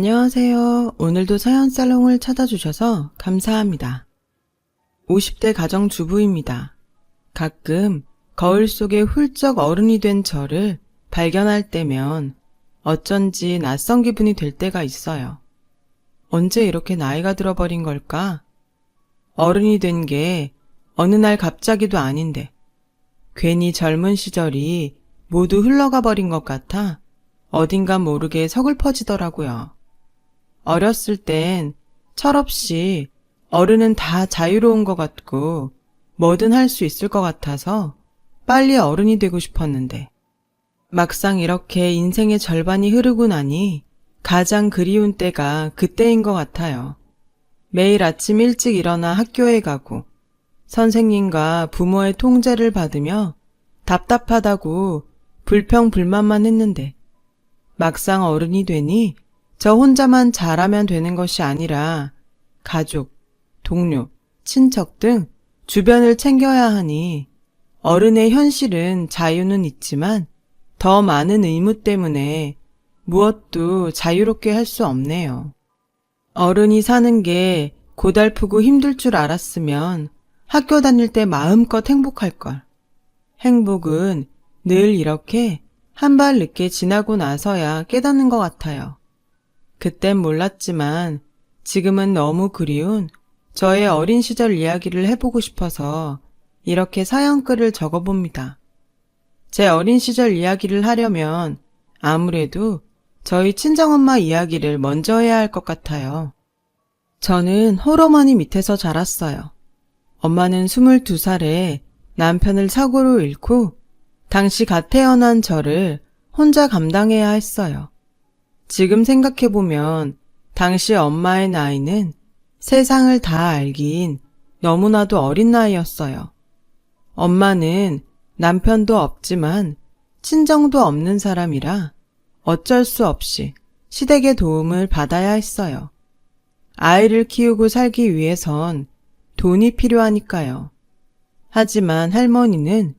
안녕하세요. 오늘도 사연살롱을 찾아주셔서 감사합니다. 50대 가정주부입니다. 가끔 거울 속에 훌쩍 어른이 된 저를 발견할 때면 어쩐지 낯선 기분이 될 때가 있어요. 언제 이렇게 나이가 들어버린 걸까? 어른이 된 게 어느 날 갑자기도 아닌데 괜히 젊은 시절이 모두 흘러가 버린 것 같아 어딘가 모르게 서글퍼지더라고요. 어렸을 땐 철없이 어른은 다 자유로운 것 같고 뭐든 할 수 있을 것 같아서 빨리 어른이 되고 싶었는데 막상 이렇게 인생의 절반이 흐르고 나니 가장 그리운 때가 그때인 것 같아요. 매일 아침 일찍 일어나 학교에 가고 선생님과 부모의 통제를 받으며 답답하다고 불평불만만 했는데 막상 어른이 되니 저 혼자만 잘하면 되는 것이 아니라 가족, 동료, 친척 등 주변을 챙겨야 하니 어른의 현실은 자유는 있지만 더 많은 의무 때문에 무엇도 자유롭게 할 수 없네요. 어른이 사는 게 고달프고 힘들 줄 알았으면 학교 다닐 때 마음껏 행복할걸. 행복은 늘 이렇게 한 발 늦게 지나고 나서야 깨닫는 것 같아요. 그땐 몰랐지만 지금은 너무 그리운 저의 어린 시절 이야기를 해보고 싶어서 이렇게 사연글을 적어봅니다. 제 어린 시절 이야기를 하려면 아무래도 저희 친정엄마 이야기를 먼저 해야 할 것 같아요. 저는 홀어머니 밑에서 자랐어요. 엄마는 22살에 남편을 사고로 잃고 당시 갓 태어난 저를 혼자 감당해야 했어요. 지금 생각해보면 당시 엄마의 나이는 세상을 다 알긴 너무나도 어린 나이였어요. 엄마는 남편도 없지만 친정도 없는 사람이라 어쩔 수 없이 시댁의 도움을 받아야 했어요. 아이를 키우고 살기 위해선 돈이 필요하니까요. 하지만 할머니는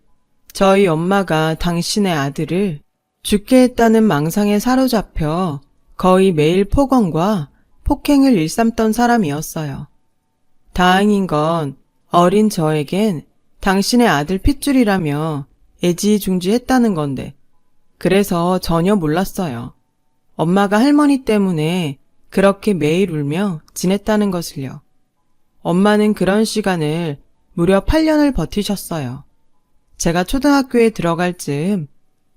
저희 엄마가 당신의 아들을 죽게 했다는 망상에 사로잡혀 거의 매일 폭언과 폭행을 일삼던 사람이었어요. 다행인 건 어린 저에겐 당신의 아들 핏줄이라며 애지중지했다는 건데 그래서 전혀 몰랐어요. 엄마가 할머니 때문에 그렇게 매일 울며 지냈다는 것을요. 엄마는 그런 시간을 무려 8년을 버티셨어요. 제가 초등학교에 들어갈 즈음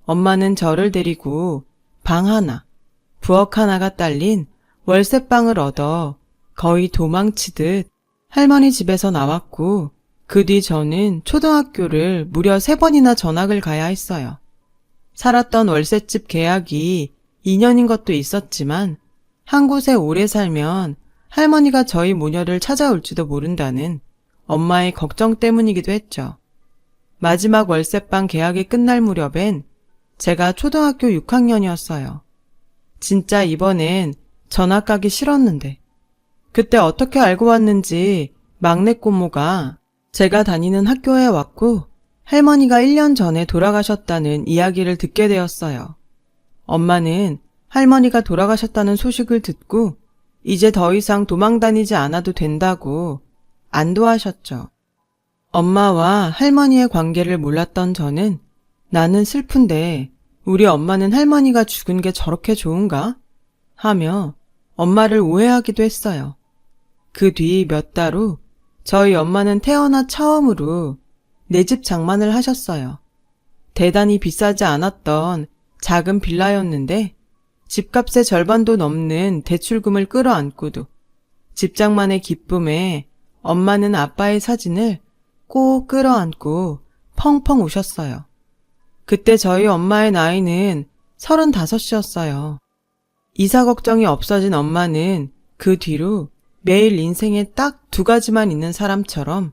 엄마는 저를 데리고 방 하나, 부엌 하나가 딸린 월세방을 얻어 거의 도망치듯 할머니 집에서 나왔고 그 뒤 저는 초등학교를 무려 3번이나 전학을 가야 했어요. 살았던 월세집 계약이 2년인 것도 있었지만 한 곳에 오래 살면 할머니가 저희 모녀를 찾아올지도 모른다는 엄마의 걱정 때문이기도 했죠. 마지막 월세방 계약이 끝날 무렵엔 제가 초등학교 6학년이었어요. 진짜 이번엔 전학 가기 싫었는데 그때 어떻게 알고 왔는지 막내 꼬모가 제가 다니는 학교에 왔고 할머니가 1년 전에 돌아가셨다는 이야기를 듣게 되었어요. 엄마는 할머니가 돌아가셨다는 소식을 듣고 이제 더 이상 도망 다니지 않아도 된다고 안도하셨죠. 엄마와 할머니의 관계를 몰랐던 저는 나는 슬픈데 우리 엄마는 할머니가 죽은 게 저렇게 좋은가? 하며 엄마를 오해하기도 했어요. 그 뒤 몇 달 후 저희 엄마는 태어나 처음으로 내 집 장만을 하셨어요. 대단히 비싸지 않았던 작은 빌라였는데 집값의 절반도 넘는 대출금을 끌어안고도 집 장만의 기쁨에 엄마는 아빠의 사진을 꼭 끌어안고 펑펑 우셨어요. 그때 저희 엄마의 나이는 35이었어요. 이사 걱정이 없어진 엄마는 그 뒤로 매일 인생에 딱 2가지만 있는 사람처럼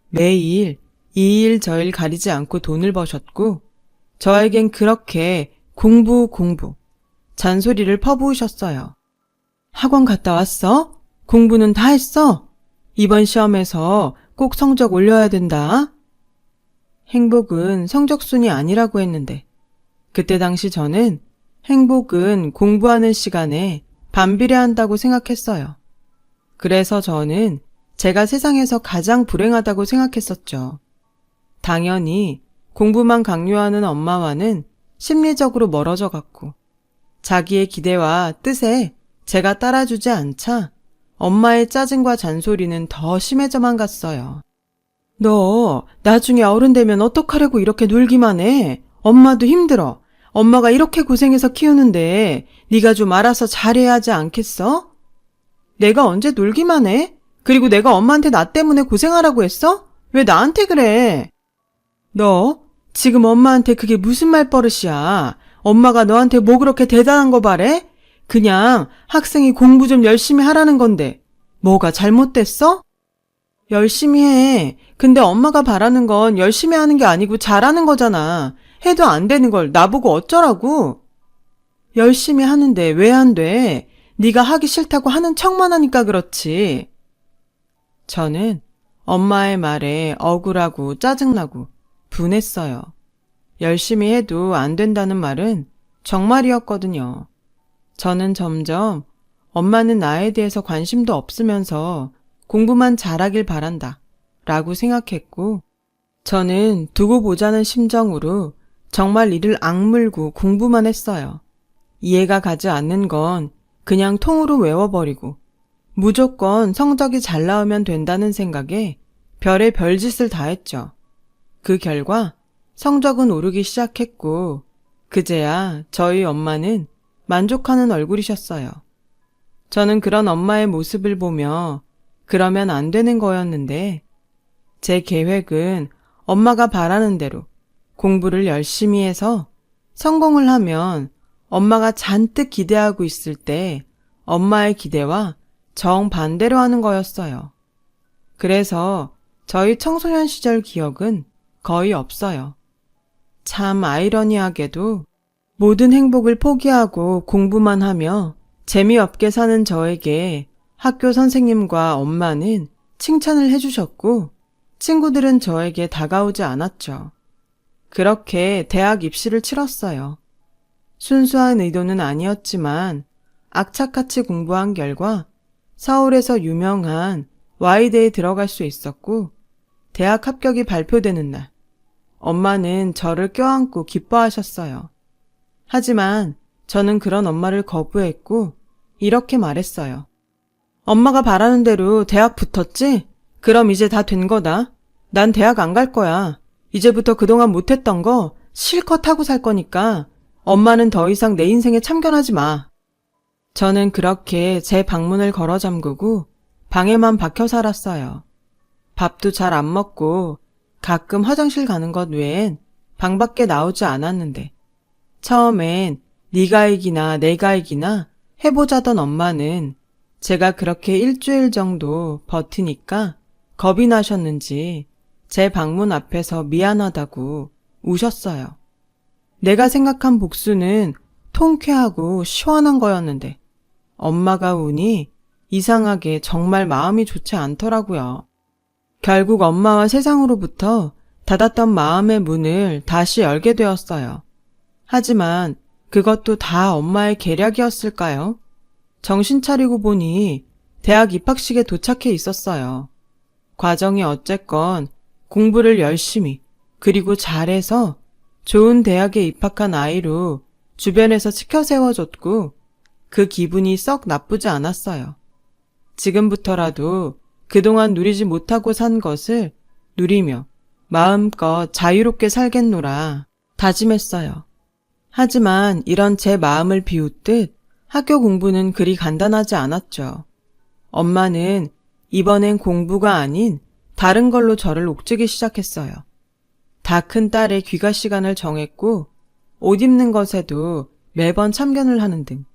매일 이 일 저 일 가리지 않고 돈을 버셨고 저에겐 그렇게 공부 잔소리를 퍼부으셨어요. 학원 갔다 왔어? 공부는 다 했어? 이번 시험에서 꼭 성적 올려야 된다. 행복은 성적순이 아니라고 했는데 그때 당시 저는 행복은 공부하는 시간에 반비례한다고 생각했어요. 그래서 저는 제가 세상에서 가장 불행하다고 생각했었죠. 당연히 공부만 강요하는 엄마와는 심리적으로 멀어져 갔고, 자기의 기대와 뜻에 제가 따라주지 않자 엄마의 짜증과 잔소리는 더 심해져만 갔어요. 너 나중에 어른 되면 어떡하려고 이렇게 놀기만 해? 엄마도 힘들어. 엄마가 이렇게 고생해서 키우는데 네가 좀 알아서 잘해야 하지 않겠어? 내가 언제 놀기만 해? 그리고 내가 엄마한테 나 때문에 고생하라고 했어? 왜 나한테 그래? 너 지금 엄마한테 그게 무슨 말버릇이야? 엄마가 너한테 뭐 그렇게 대단한 거 바래? 그냥 학생이 공부 좀 열심히 하라는 건데 뭐가 잘못됐어? 열심히 해. 근데 엄마가 바라는 건 열심히 하는 게 아니고 잘하는 거잖아. 해도 안 되는 걸 나보고 어쩌라고? 열심히 하는데 왜 안 돼? 네가 하기 싫다고 하는 척만 하니까 그렇지. 저는 엄마의 말에 억울하고 짜증나고 분했어요. 열심히 해도 안 된다는 말은 정말이었거든요. 저는 점점 엄마는 나에 대해서 관심도 없으면서 공부만 잘하길 바란다 라고 생각했고, 저는 두고 보자는 심정으로 정말 이를 악물고 공부만 했어요. 이해가 가지 않는 건 그냥 통으로 외워버리고 무조건 성적이 잘 나오면 된다는 생각에 별의 별짓을 다 했죠. 그 결과 성적은 오르기 시작했고, 그제야 저희 엄마는 만족하는 얼굴이셨어요. 저는 그런 엄마의 모습을 보며 그러면 안 되는 거였는데, 제 계획은 엄마가 바라는 대로 공부를 열심히 해서 성공을 하면 엄마가 잔뜩 기대하고 있을 때 엄마의 기대와 정반대로 하는 거였어요. 그래서 저희 청소년 시절 기억은 거의 없어요. 참 아이러니하게도 모든 행복을 포기하고 공부만 하며 재미없게 사는 저에게 학교 선생님과 엄마는 칭찬을 해주셨고, 친구들은 저에게 다가오지 않았죠. 그렇게 대학 입시를 치렀어요. 순수한 의도는 아니었지만 악착같이 공부한 결과 서울에서 유명한 Y대에 들어갈 수 있었고, 대학 합격이 발표되는 날 엄마는 저를 껴안고 기뻐하셨어요. 하지만 저는 그런 엄마를 거부했고 이렇게 말했어요. 엄마가 바라는 대로 대학 붙었지? 그럼 이제 다 된 거다. 난 대학 안 갈 거야. 이제부터 그동안 못했던 거 실컷 하고 살 거니까 엄마는 더 이상 내 인생에 참견하지 마. 저는 그렇게 제 방문을 걸어 잠그고 방에만 박혀 살았어요. 밥도 잘 안 먹고 가끔 화장실 가는 것 외엔 방 밖에 나오지 않았는데, 처음엔 네가 이기나 내가 이기나 해보자던 엄마는 제가 그렇게 일주일 정도 버티니까 겁이 나셨는지 제 방문 앞에서 미안하다고 우셨어요. 내가 생각한 복수는 통쾌하고 시원한 거였는데 엄마가 우니 이상하게 정말 마음이 좋지 않더라고요. 결국 엄마와 세상으로부터 닫았던 마음의 문을 다시 열게 되었어요. 하지만 그것도 다 엄마의 계략이었을까요? 정신 차리고 보니 대학 입학식에 도착해 있었어요. 과정이 어쨌건 공부를 열심히 그리고 잘해서 좋은 대학에 입학한 아이로 주변에서 치켜 세워줬고, 그 기분이 썩 나쁘지 않았어요. 지금부터라도 그동안 누리지 못하고 산 것을 누리며 마음껏 자유롭게 살겠노라 다짐했어요. 하지만 이런 제 마음을 비웃듯 학교 공부는 그리 간단하지 않았죠. 엄마는 이번엔 공부가 아닌 다른 걸로 저를 옥죄기 시작했어요. 다 큰 딸의 귀가 시간을 정했고 옷 입는 것에도 매번 참견을 하는 등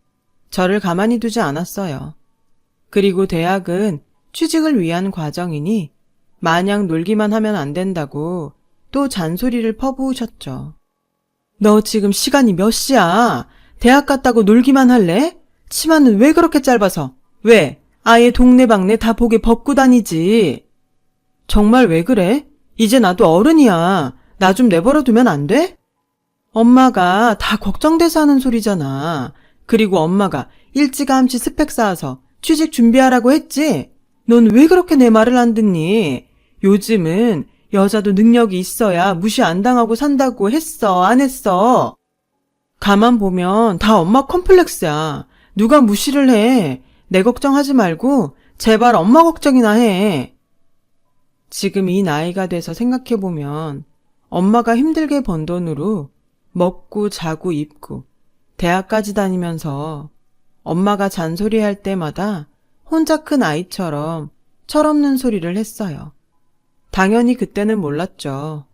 저를 가만히 두지 않았어요. 그리고 대학은 취직을 위한 과정이니 마냥 놀기만 하면 안 된다고 또 잔소리를 퍼부으셨죠. 너 지금 시간이 몇 시야? 대학 갔다고 놀기만 할래? 치마는 왜 그렇게 짧아서? 왜? 아예 동네방네 다 보게 벗고 다니지. 정말 왜 그래? 이제 나도 어른이야. 나 좀 내버려 두면 안 돼? 엄마가 다 걱정돼서 하는 소리잖아. 그리고 엄마가 일찌감치 스펙 쌓아서 취직 준비하라고 했지? 넌 왜 그렇게 내 말을 안 듣니? 요즘은 여자도 능력이 있어야 무시 안 당하고 산다고 했어, 안 했어? 가만 보면 다 엄마 컴플렉스야. 누가 무시를 해. 내 걱정하지 말고 제발 엄마 걱정이나 해. 지금 이 나이가 돼서 생각해보면 엄마가 힘들게 번 돈으로 먹고 자고 입고 대학까지 다니면서 엄마가 잔소리할 때마다 혼자 큰 아이처럼 철없는 소리를 했어요. 당연히 그때는 몰랐죠.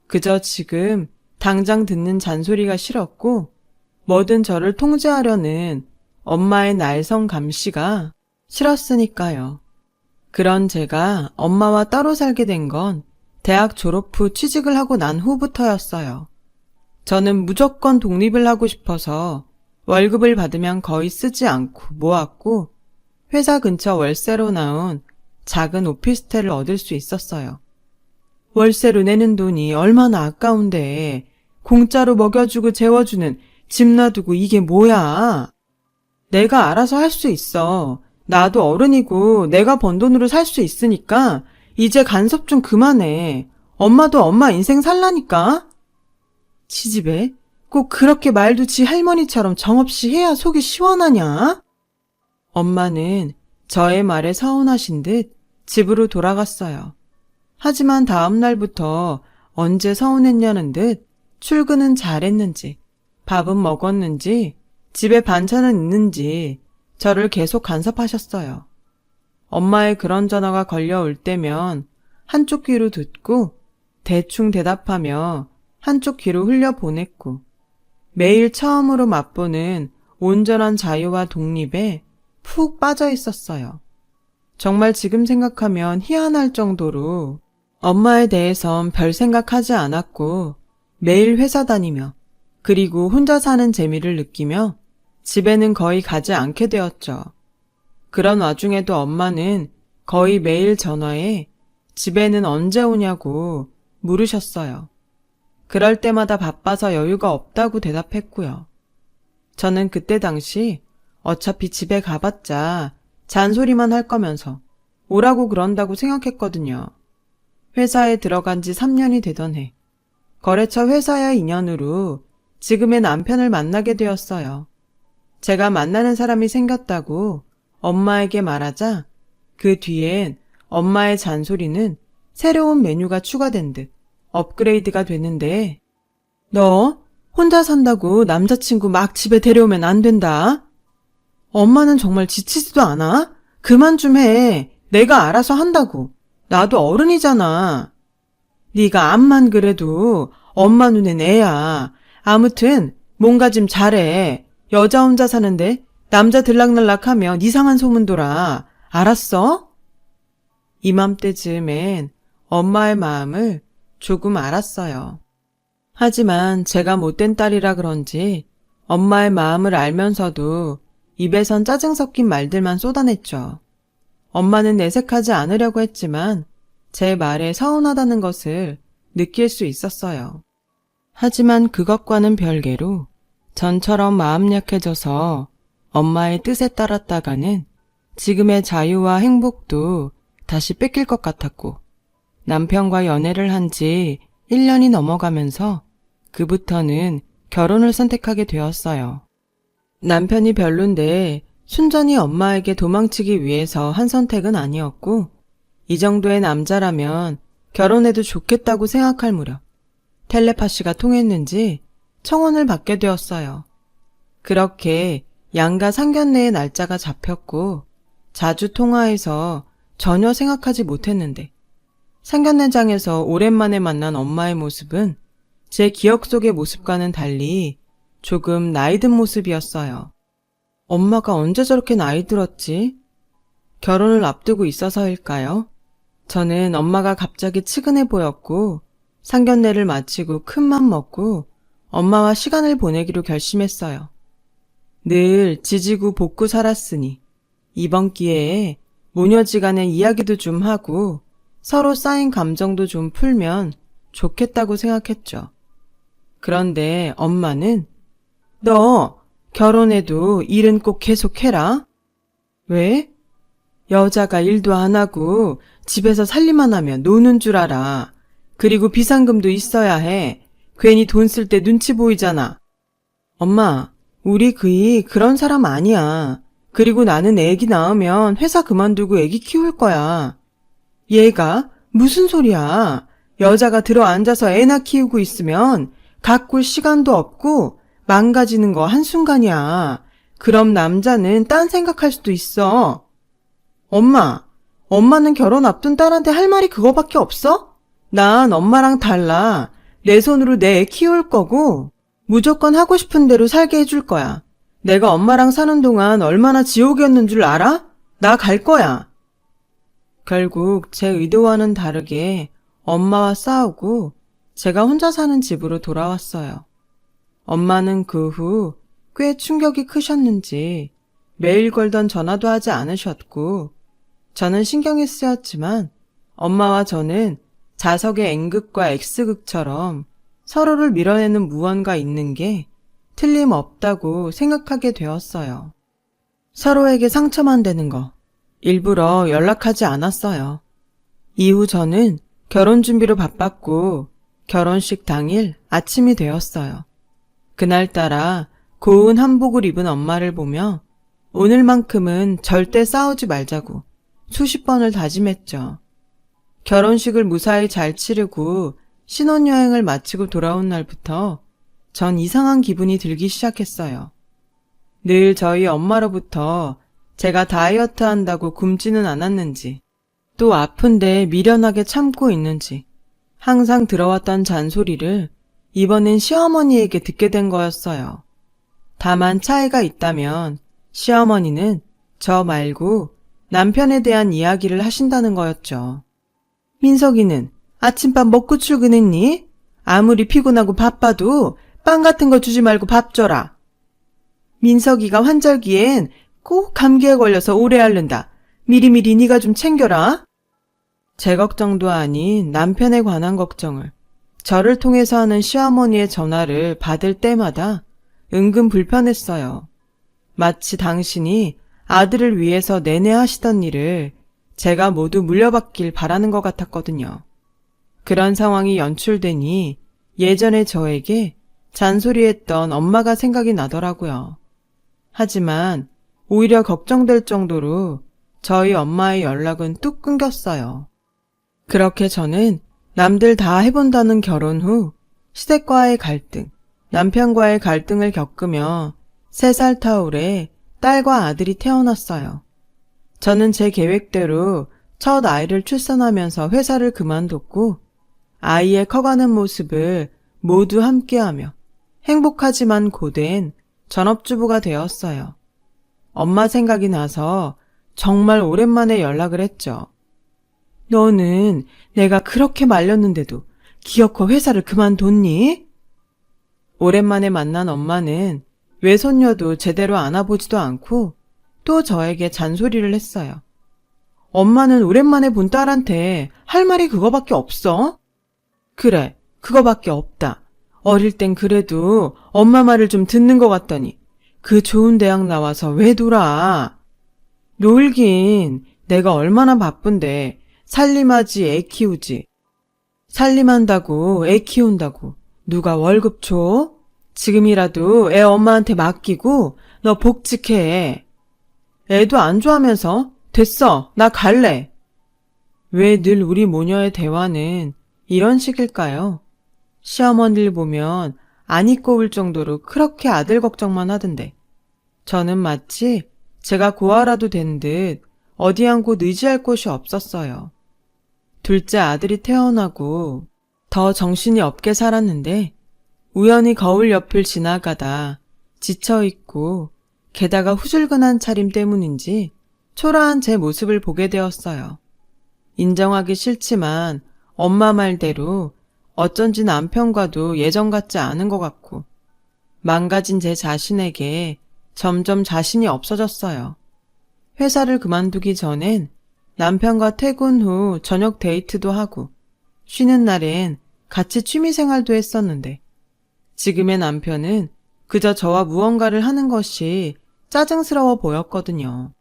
그저 지금 당장 듣는 잔소리가 싫었고 뭐든 저를 통제하려는 엄마의 날성 감시가 싫었으니까요. 그런 제가 엄마와 따로 살게 된 건 대학 졸업 후 취직을 하고 난 후부터였어요. 저는 무조건 독립을 하고 싶어서 월급을 받으면 거의 쓰지 않고 모았고 회사 근처 월세로 나온 작은 오피스텔을 얻을 수 있었어요. 월세로 내는 돈이 얼마나 아까운데 공짜로 먹여주고 재워주는 집 놔두고 이게 뭐야? 내가 알아서 할 수 있어. 나도 어른이고 내가 번 돈으로 살 수 있으니까 이제 간섭 좀 그만해. 엄마도 엄마 인생 살라니까. 지집애, 꼭 그렇게 말도 지 할머니처럼 정없이 해야 속이 시원하냐? 엄마는 저의 말에 서운하신 듯 집으로 돌아갔어요. 하지만 다음 날부터 언제 서운했냐는 듯 출근은 잘했는지, 밥은 먹었는지, 집에 반찬은 있는지 저를 계속 간섭하셨어요. 엄마의 그런 전화가 걸려올 때면 한쪽 귀로 듣고 대충 대답하며 한쪽 귀로 흘려보냈고 매일 처음으로 맛보는 온전한 자유와 독립에 푹 빠져 있었어요. 정말 지금 생각하면 희한할 정도로 엄마에 대해선 별 생각하지 않았고 매일 회사 다니며 그리고 혼자 사는 재미를 느끼며 집에는 거의 가지 않게 되었죠. 그런 와중에도 엄마는 거의 매일 전화해 집에는 언제 오냐고 물으셨어요. 그럴 때마다 바빠서 여유가 없다고 대답했고요. 저는 그때 당시 어차피 집에 가봤자 잔소리만 할 거면서 오라고 그런다고 생각했거든요. 회사에 들어간 지 3년이 되던 해, 거래처 회사의 인연으로 지금의 남편을 만나게 되었어요. 제가 만나는 사람이 생겼다고 엄마에게 말하자 그 뒤엔 엄마의 잔소리는 새로운 메뉴가 추가된 듯 업그레이드가 되는데 너 혼자 산다고 남자친구 막 집에 데려오면 안 된다. 엄마는 정말 지치지도 않아? 그만 좀 해. 내가 알아서 한다고. 나도 어른이잖아. 네가 암만 그래도 엄마 눈엔 애야. 아무튼 뭔가 좀 잘해. 여자 혼자 사는데 남자 들락날락하면 이상한 소문 돌아. 알았어? 이맘때쯤엔 엄마의 마음을 조금 알았어요. 하지만 제가 못된 딸이라 그런지 엄마의 마음을 알면서도 입에선 짜증 섞인 말들만 쏟아냈죠. 엄마는 내색하지 않으려고 했지만 제 말에 서운하다는 것을 느낄 수 있었어요. 하지만 그것과는 별개로 전처럼 마음 약해져서 엄마의 뜻에 따랐다가는 지금의 자유와 행복도 다시 뺏길 것 같았고 남편과 연애를 한 지 1년이 넘어가면서 그부터는 결혼을 선택하게 되었어요. 남편이 별론데 순전히 엄마에게 도망치기 위해서 한 선택은 아니었고 이 정도의 남자라면 결혼해도 좋겠다고 생각할 무렵 텔레파시가 통했는지 청혼을 받게 되었어요. 그렇게 양가 상견례의 날짜가 잡혔고 자주 통화해서 전혀 생각하지 못했는데 상견례장에서 오랜만에 만난 엄마의 모습은 제 기억 속의 모습과는 달리 조금 나이 든 모습이었어요. 엄마가 언제 저렇게 나이 들었지? 결혼을 앞두고 있어서일까요? 저는 엄마가 갑자기 측은해 보였고 상견례를 마치고 큰맘 먹고 엄마와 시간을 보내기로 결심했어요. 늘 지지고 볶고 살았으니 이번 기회에 모녀지간의 이야기도 좀 하고 서로 쌓인 감정도 좀 풀면 좋겠다고 생각했죠. 그런데 엄마는 너 결혼해도 일은 꼭 계속해라. 왜? 여자가 일도 안 하고 집에서 살림만 하면 노는 줄 알아. 그리고 비상금도 있어야 해. 괜히 돈 쓸 때 눈치 보이잖아. 엄마, 우리 그이 그런 사람 아니야. 그리고 나는 애기 낳으면 회사 그만두고 애기 키울 거야. 얘가 무슨 소리야. 여자가 들어 앉아서 애나 키우고 있으면 가꿀 시간도 없고 망가지는 거 한순간이야. 그럼 남자는 딴 생각할 수도 있어. 엄마는 결혼 앞둔 딸한테 할 말이 그거밖에 없어? 난 엄마랑 달라. 내 손으로 내 애 키울 거고 무조건 하고 싶은 대로 살게 해줄 거야. 내가 엄마랑 사는 동안 얼마나 지옥이었는 줄 알아? 나 갈 거야. 결국 제 의도와는 다르게 엄마와 싸우고 제가 혼자 사는 집으로 돌아왔어요. 엄마는 그 후 꽤 충격이 크셨는지 매일 걸던 전화도 하지 않으셨고 저는 신경이 쓰였지만 엄마와 저는 자석의 N극과 X극처럼 서로를 밀어내는 무언가 있는 게 틀림없다고 생각하게 되었어요. 서로에게 상처만 되는 거 일부러 연락하지 않았어요. 이후 저는 결혼 준비로 바빴고 결혼식 당일 아침이 되었어요. 그날따라 고운 한복을 입은 엄마를 보며 오늘만큼은 절대 싸우지 말자고 수십 번을 다짐했죠. 결혼식을 무사히 잘 치르고 신혼여행을 마치고 돌아온 날부터 전 이상한 기분이 들기 시작했어요. 늘 저희 엄마로부터 제가 다이어트 한다고 굶지는 않았는지 또 아픈데 미련하게 참고 있는지 항상 들어왔던 잔소리를 이번엔 시어머니에게 듣게 된 거였어요. 다만 차이가 있다면 시어머니는 저 말고 남편에 대한 이야기를 하신다는 거였죠. 민석이는 아침밥 먹고 출근했니? 아무리 피곤하고 바빠도 빵 같은 거 주지 말고 밥 줘라. 민석이가 환절기엔 꼭 감기에 걸려서 오래 앓는다. 미리미리 네가 좀 챙겨라. 제 걱정도 아닌 남편에 관한 걱정을 저를 통해서 하는 시어머니의 전화를 받을 때마다 은근 불편했어요. 마치 당신이 아들을 위해서 내내 하시던 일을 제가 모두 물려받길 바라는 것 같았거든요. 그런 상황이 연출되니 예전에 저에게 잔소리했던 엄마가 생각이 나더라고요. 하지만 오히려 걱정될 정도로 저희 엄마의 연락은 뚝 끊겼어요. 그렇게 저는 남들 다 해본다는 결혼 후 시댁과의 갈등, 남편과의 갈등을 겪으며 3살 터울에 딸과 아들이 태어났어요. 저는 제 계획대로 첫 아이를 출산하면서 회사를 그만뒀고 아이의 커가는 모습을 모두 함께하며 행복하지만 고된 전업주부가 되었어요. 엄마 생각이 나서 정말 오랜만에 연락을 했죠. 너는 내가 그렇게 말렸는데도 기어코 회사를 그만뒀니? 오랜만에 만난 엄마는 외손녀도 제대로 안아보지도 않고 또 저에게 잔소리를 했어요. 엄마는 오랜만에 본 딸한테 할 말이 그거밖에 없어? 그래, 그거밖에 없다. 어릴 땐 그래도 엄마 말을 좀 듣는 것 같더니 그 좋은 대학 나와서 왜 놀아? 놀긴 내가 얼마나 바쁜데 살림하지 애 키우지. 살림한다고 애 키운다고 누가 월급 줘? 지금이라도 애 엄마한테 맡기고 너 복직해. 애도 안 좋아하면서 됐어, 나 갈래. 왜 늘 우리 모녀의 대화는 이런 식일까요? 시어머니를 보면 안 입고 울 정도로 그렇게 아들 걱정만 하던데 저는 마치 제가 고아라도 된 듯 어디 한 곳 의지할 곳이 없었어요. 둘째 아들이 태어나고 더 정신이 없게 살았는데 우연히 거울 옆을 지나가다 지쳐있고 게다가 후줄근한 차림 때문인지 초라한 제 모습을 보게 되었어요. 인정하기 싫지만 엄마 말대로 어쩐지 남편과도 예전 같지 않은 것 같고 망가진 제 자신에게 점점 자신이 없어졌어요. 회사를 그만두기 전엔 남편과 퇴근 후 저녁 데이트도 하고 쉬는 날엔 같이 취미생활도 했었는데 지금의 남편은 그저 저와 무언가를 하는 것이 짜증스러워 보였거든요.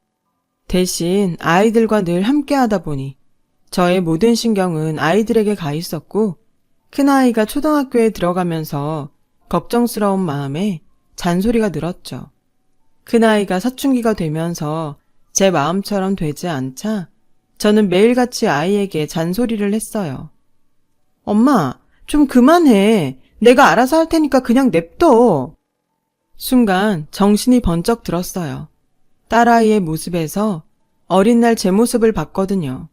대신 아이들과 늘 함께 하다 보니 저의 모든 신경은 아이들에게 가 있었고, 큰아이가 초등학교에 들어가면서 걱정스러운 마음에 잔소리가 늘었죠. 큰아이가 사춘기가 되면서 제 마음처럼 되지 않자 저는 매일같이 아이에게 잔소리를 했어요. 엄마, 좀 그만해. 내가 알아서 할 테니까 그냥 냅둬. 순간 정신이 번쩍 들었어요. 딸아이의 모습에서 어린 날 제 모습을 봤거든요.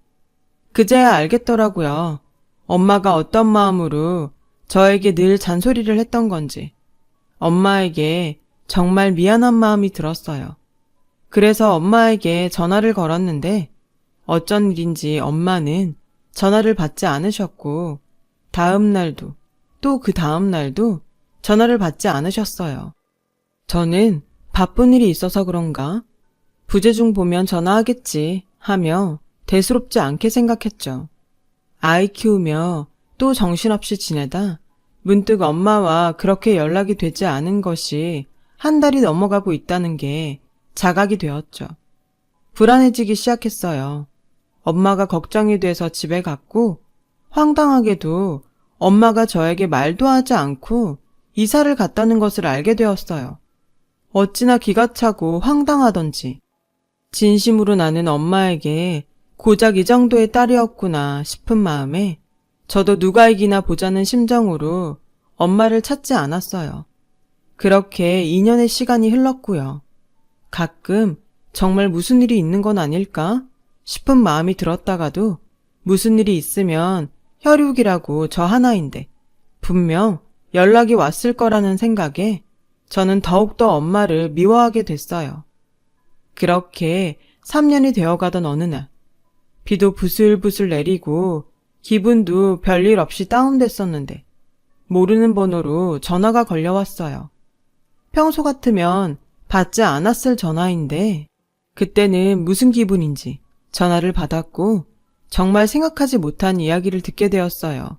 그제야 알겠더라고요. 엄마가 어떤 마음으로 저에게 늘 잔소리를 했던 건지. 엄마에게 정말 미안한 마음이 들었어요. 그래서 엄마에게 전화를 걸었는데 어쩐 일인지 엄마는 전화를 받지 않으셨고, 다음 날도 또 그 다음 날도 전화를 받지 않으셨어요. 저는 바쁜 일이 있어서 그런가? 부재중 보면 전화하겠지 하며 대수롭지 않게 생각했죠. 아이 키우며 또 정신없이 지내다 문득 엄마와 그렇게 연락이 되지 않은 것이 한 달이 넘어가고 있다는 게 자각이 되었죠. 불안해지기 시작했어요. 엄마가 걱정이 돼서 집에 갔고, 황당하게도 엄마가 저에게 말도 하지 않고 이사를 갔다는 것을 알게 되었어요. 어찌나 기가 차고 황당하던지. 진심으로 나는 엄마에게 고작 이 정도의 딸이었구나 싶은 마음에 저도 누가 이기나 보자는 심정으로 엄마를 찾지 않았어요. 그렇게 2년의 시간이 흘렀고요. 가끔 정말 무슨 일이 있는 건 아닐까 싶은 마음이 들었다가도 무슨 일이 있으면 혈육이라고 저 하나인데 분명 연락이 왔을 거라는 생각에 저는 더욱더 엄마를 미워하게 됐어요. 그렇게 3년이 되어가던 어느 날, 비도 부슬부슬 내리고 기분도 별일 없이 다운됐었는데 모르는 번호로 전화가 걸려왔어요. 평소 같으면 받지 않았을 전화인데 그때는 무슨 기분인지 전화를 받았고 정말 생각하지 못한 이야기를 듣게 되었어요.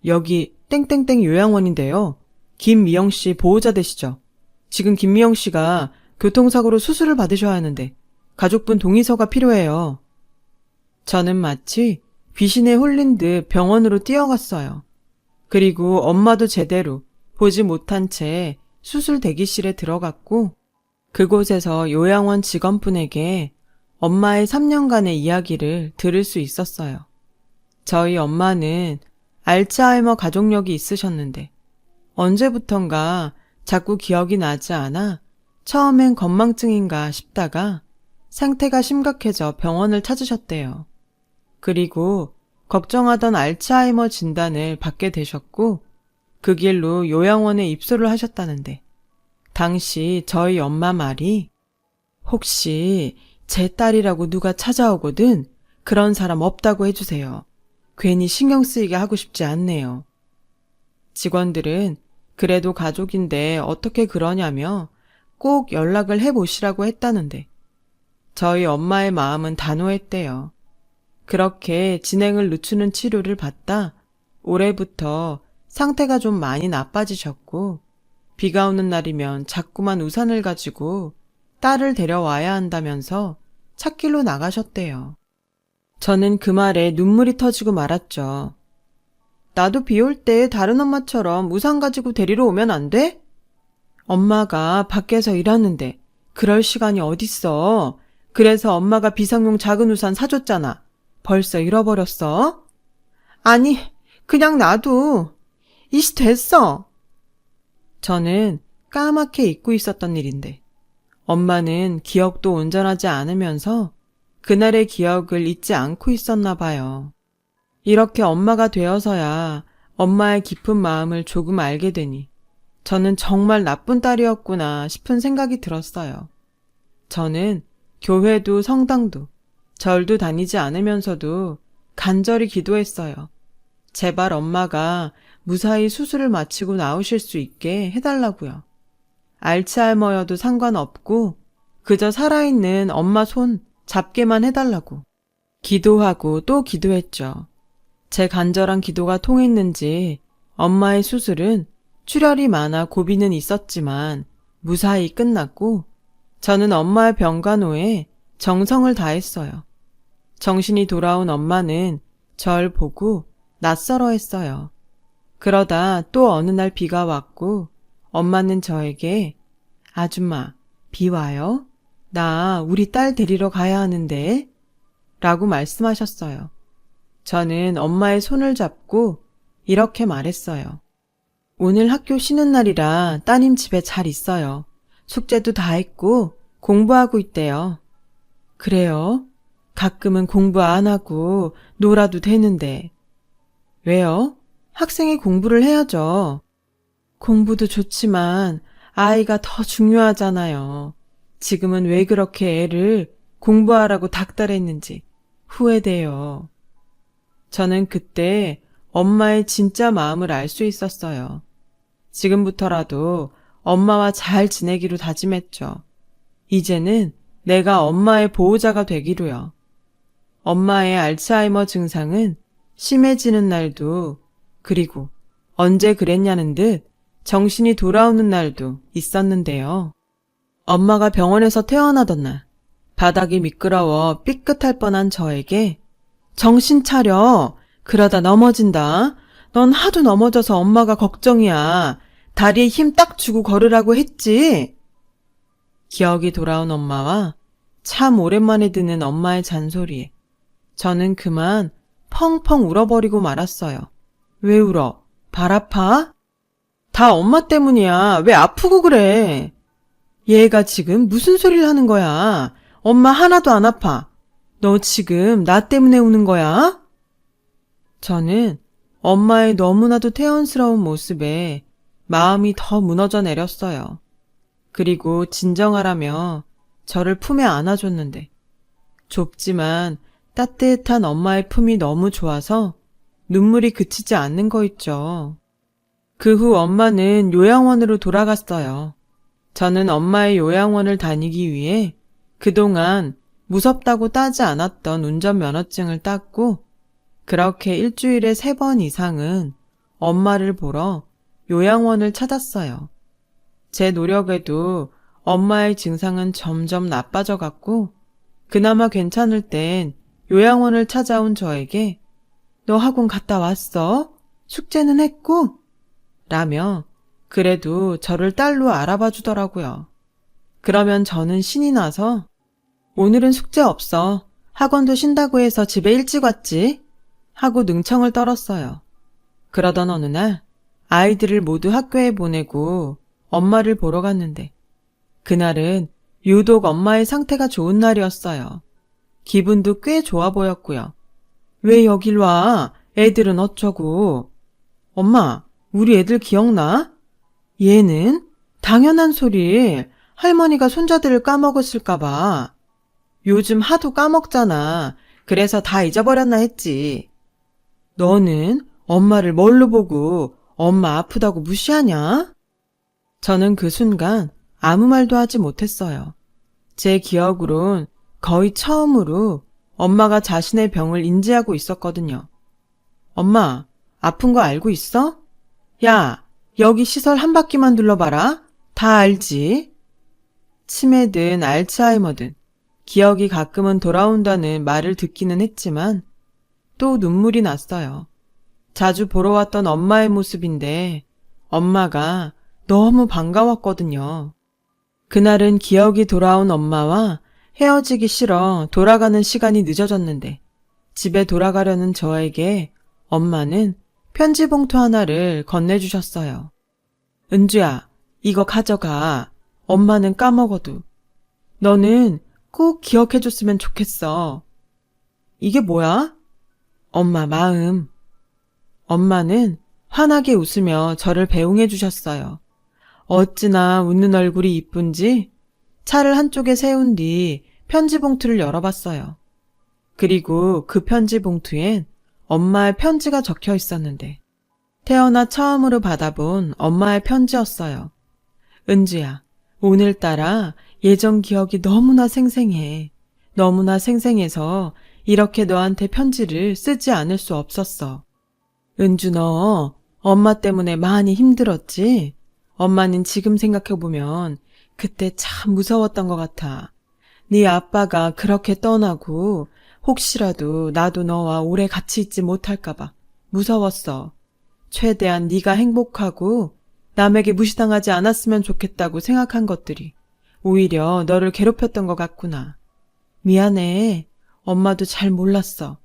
여기 땡땡땡 요양원인데요. 김미영 씨 보호자 되시죠? 지금 김미영 씨가 교통사고로 수술을 받으셔야 하는데 가족분 동의서가 필요해요. 저는 마치 귀신에 홀린 듯 병원으로 뛰어갔어요. 그리고 엄마도 제대로 보지 못한 채 수술 대기실에 들어갔고 그곳에서 요양원 직원분에게 엄마의 3년간의 이야기를 들을 수 있었어요. 저희 엄마는 알츠하이머 가족력이 있으셨는데 언제부턴가 자꾸 기억이 나지 않아 처음엔 건망증인가 싶다가 상태가 심각해져 병원을 찾으셨대요. 그리고 걱정하던 알츠하이머 진단을 받게 되셨고 그 길로 요양원에 입소를 하셨다는데 당시 저희 엄마 말이 혹시 제 딸이라고 누가 찾아오거든 그런 사람 없다고 해주세요. 괜히 신경 쓰이게 하고 싶지 않네요. 직원들은 그래도 가족인데 어떻게 그러냐며 꼭 연락을 해보시라고 했다는데 저희 엄마의 마음은 단호했대요. 그렇게 진행을 늦추는 치료를 받다 올해부터 상태가 좀 많이 나빠지셨고 비가 오는 날이면 자꾸만 우산을 가지고 딸을 데려와야 한다면서 찻길로 나가셨대요. 저는 그 말에 눈물이 터지고 말았죠. 나도 비 올 때 다른 엄마처럼 우산 가지고 데리러 오면 안 돼? 엄마가 밖에서 일하는데 그럴 시간이 어딨어. 그래서 엄마가 비상용 작은 우산 사줬잖아. 벌써 잃어버렸어? 아니, 그냥 놔둬. 이씨 됐어. 저는 까맣게 잊고 있었던 일인데 엄마는 기억도 온전하지 않으면서 그날의 기억을 잊지 않고 있었나 봐요. 이렇게 엄마가 되어서야 엄마의 깊은 마음을 조금 알게 되니 저는 정말 나쁜 딸이었구나 싶은 생각이 들었어요. 저는 교회도 성당도 절도 다니지 않으면서도 간절히 기도했어요. 제발 엄마가 무사히 수술을 마치고 나오실 수 있게 해달라고요. 알츠하이머여도 상관없고 그저 살아있는 엄마 손 잡게만 해달라고. 기도하고 또 기도했죠. 제 간절한 기도가 통했는지 엄마의 수술은 출혈이 많아 고비는 있었지만 무사히 끝났고 저는 엄마의 병간호에 정성을 다했어요. 정신이 돌아온 엄마는 절 보고 낯설어 했어요. 그러다 또 어느 날 비가 왔고 엄마는 저에게 아줌마, 비 와요? 나 우리 딸 데리러 가야 하는데 라고 말씀하셨어요. 저는 엄마의 손을 잡고 이렇게 말했어요. 오늘 학교 쉬는 날이라 따님 집에 잘 있어요. 숙제도 다 했고 공부하고 있대요. 그래요? 가끔은 공부 안 하고 놀아도 되는데. 왜요? 학생이 공부를 해야죠. 공부도 좋지만 아이가 더 중요하잖아요. 지금은 왜 그렇게 애를 공부하라고 닥달했는지 후회돼요. 저는 그때 엄마의 진짜 마음을 알 수 있었어요. 지금부터라도 엄마와 잘 지내기로 다짐했죠. 이제는 내가 엄마의 보호자가 되기로요. 엄마의 알츠하이머 증상은 심해지는 날도 그리고 언제 그랬냐는 듯 정신이 돌아오는 날도 있었는데요. 엄마가 병원에서 퇴원하던 날 바닥이 미끄러워 삐끗할 뻔한 저에게 정신 차려. 그러다 넘어진다. 넌 하도 넘어져서 엄마가 걱정이야. 다리에 힘 딱 주고 걸으라고 했지. 기억이 돌아온 엄마와 참 오랜만에 듣는 엄마의 잔소리에 저는 그만 펑펑 울어버리고 말았어요. 왜 울어? 발 아파? 다 엄마 때문이야. 왜 아프고 그래? 얘가 지금 무슨 소리를 하는 거야? 엄마 하나도 안 아파. 너 지금 나 때문에 우는 거야? 저는 엄마의 너무나도 태연스러운 모습에 마음이 더 무너져 내렸어요. 그리고 진정하라며 저를 품에 안아줬는데 좁지만 따뜻한 엄마의 품이 너무 좋아서 눈물이 그치지 않는 거 있죠. 그 후 엄마는 요양원으로 돌아갔어요. 저는 엄마의 요양원을 다니기 위해 그동안 무섭다고 따지 않았던 운전면허증을 땄고 그렇게 일주일에 3번 이상은 엄마를 보러 요양원을 찾았어요. 제 노력에도 엄마의 증상은 점점 나빠져 갔고 그나마 괜찮을 땐 요양원을 찾아온 저에게 너 학원 갔다 왔어? 숙제는 했고? 라며 그래도 저를 딸로 알아봐 주더라고요. 그러면 저는 신이 나서 오늘은 숙제 없어. 학원도 쉰다고 해서 집에 일찍 왔지? 하고 능청을 떨었어요. 그러던 어느 날 아이들을 모두 학교에 보내고 엄마를 보러 갔는데 그날은 유독 엄마의 상태가 좋은 날이었어요. 기분도 꽤 좋아 보였고요. 왜 여길 와? 애들은 어쩌고? 엄마, 우리 애들 기억나? 얘는 당연한 소리. 할머니가 손자들을 까먹었을까봐. 요즘 하도 까먹잖아. 그래서 다 잊어버렸나 했지. 너는 엄마를 뭘로 보고 엄마 아프다고 무시하냐? 저는 그 순간 아무 말도 하지 못했어요. 제 기억으론 거의 처음으로 엄마가 자신의 병을 인지하고 있었거든요. 엄마, 아픈 거 알고 있어? 야, 여기 시설 한 바퀴만 둘러봐라. 다 알지? 치매든 알츠하이머든 기억이 가끔은 돌아온다는 말을 듣기는 했지만 또 눈물이 났어요. 자주 보러 왔던 엄마의 모습인데 엄마가 너무 반가웠거든요. 그날은 기억이 돌아온 엄마와 헤어지기 싫어 돌아가는 시간이 늦어졌는데 집에 돌아가려는 저에게 엄마는 편지 봉투 하나를 건네주셨어요. 은주야, 이거 가져가. 엄마는 까먹어도. 너는 꼭 기억해줬으면 좋겠어. 이게 뭐야? 엄마 마음. 엄마는 환하게 웃으며 저를 배웅해 주셨어요. 어찌나 웃는 얼굴이 이쁜지 차를 한쪽에 세운 뒤 편지 봉투를 열어봤어요. 그리고 그 편지 봉투엔 엄마의 편지가 적혀 있었는데 태어나 처음으로 받아본 엄마의 편지였어요. 은주야, 오늘따라 예전 기억이 너무나 생생해. 너무나 생생해서 이렇게 너한테 편지를 쓰지 않을 수 없었어. 은주 너 엄마 때문에 많이 힘들었지? 엄마는 지금 생각해보면 그때 참 무서웠던 것 같아. 네 아빠가 그렇게 떠나고 혹시라도 나도 너와 오래 같이 있지 못할까봐 무서웠어. 최대한 네가 행복하고 남에게 무시당하지 않았으면 좋겠다고 생각한 것들이 오히려 너를 괴롭혔던 것 같구나. 미안해. 엄마도 잘 몰랐어.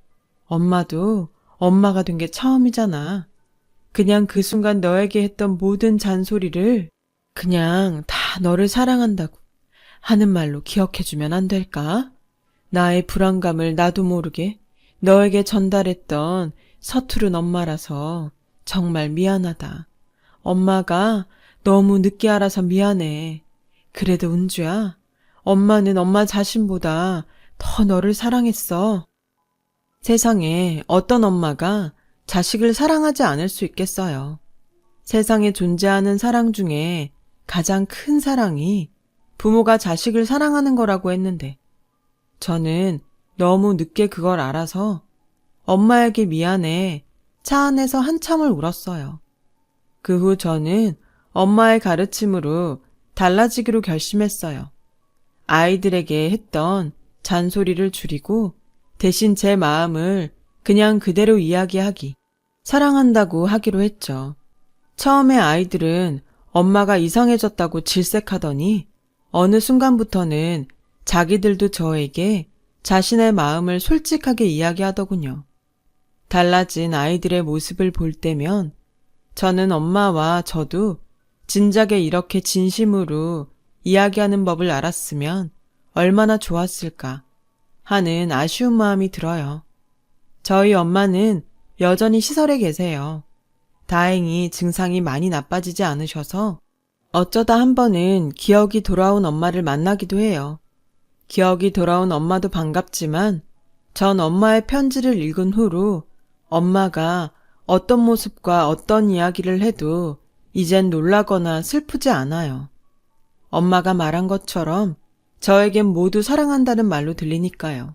엄마도 엄마가 된 게 처음이잖아. 그냥 그 순간 너에게 했던 모든 잔소리를 그냥 다 너를 사랑한다고 하는 말로 기억해주면 안 될까? 나의 불안감을 나도 모르게 너에게 전달했던 서투른 엄마라서 정말 미안하다. 엄마가 너무 늦게 알아서 미안해. 그래도 은주야, 엄마는 엄마 자신보다 더 너를 사랑했어. 세상에 어떤 엄마가 자식을 사랑하지 않을 수 있겠어요. 세상에 존재하는 사랑 중에 가장 큰 사랑이 부모가 자식을 사랑하는 거라고 했는데, 저는 너무 늦게 그걸 알아서 엄마에게 미안해 차 안에서 한참을 울었어요. 그 후 저는 엄마의 가르침으로 달라지기로 결심했어요. 아이들에게 했던 잔소리를 줄이고 대신 제 마음을 그냥 그대로 이야기하기, 사랑한다고 하기로 했죠. 처음에 아이들은 엄마가 이상해졌다고 질색하더니 어느 순간부터는 자기들도 저에게 자신의 마음을 솔직하게 이야기하더군요. 달라진 아이들의 모습을 볼 때면 저는 엄마와 저도 진작에 이렇게 진심으로 이야기하는 법을 알았으면 얼마나 좋았을까 하는 아쉬운 마음이 들어요. 저희 엄마는 여전히 시설에 계세요. 다행히 증상이 많이 나빠지지 않으셔서 어쩌다 한 번은 기억이 돌아온 엄마를 만나기도 해요. 기억이 돌아온 엄마도 반갑지만 전 엄마의 편지를 읽은 후로 엄마가 어떤 모습과 어떤 이야기를 해도 이젠 놀라거나 슬프지 않아요. 엄마가 말한 것처럼 저에겐 모두 사랑한다는 말로 들리니까요.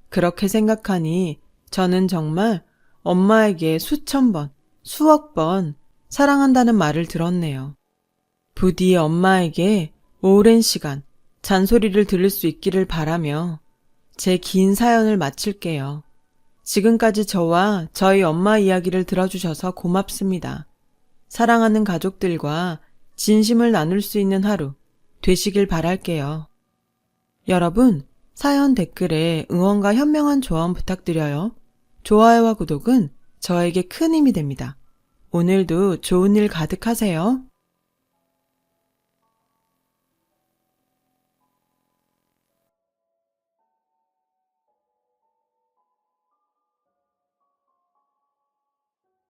그렇게 생각하니 저는 정말 엄마에게 수천 번, 수억 번 사랑한다는 말을 들었네요. 부디 엄마에게 오랜 시간 잔소리를 들을 수 있기를 바라며 제 긴 사연을 마칠게요. 지금까지 저와 저희 엄마 이야기를 들어주셔서 고맙습니다. 사랑하는 가족들과 진심을 나눌 수 있는 하루 되시길 바랄게요. 여러분, 사연 댓글에 응원과 현명한 조언 부탁드려요. 좋아요와 구독은 저에게 큰 힘이 됩니다. 오늘도 좋은 일 가득하세요.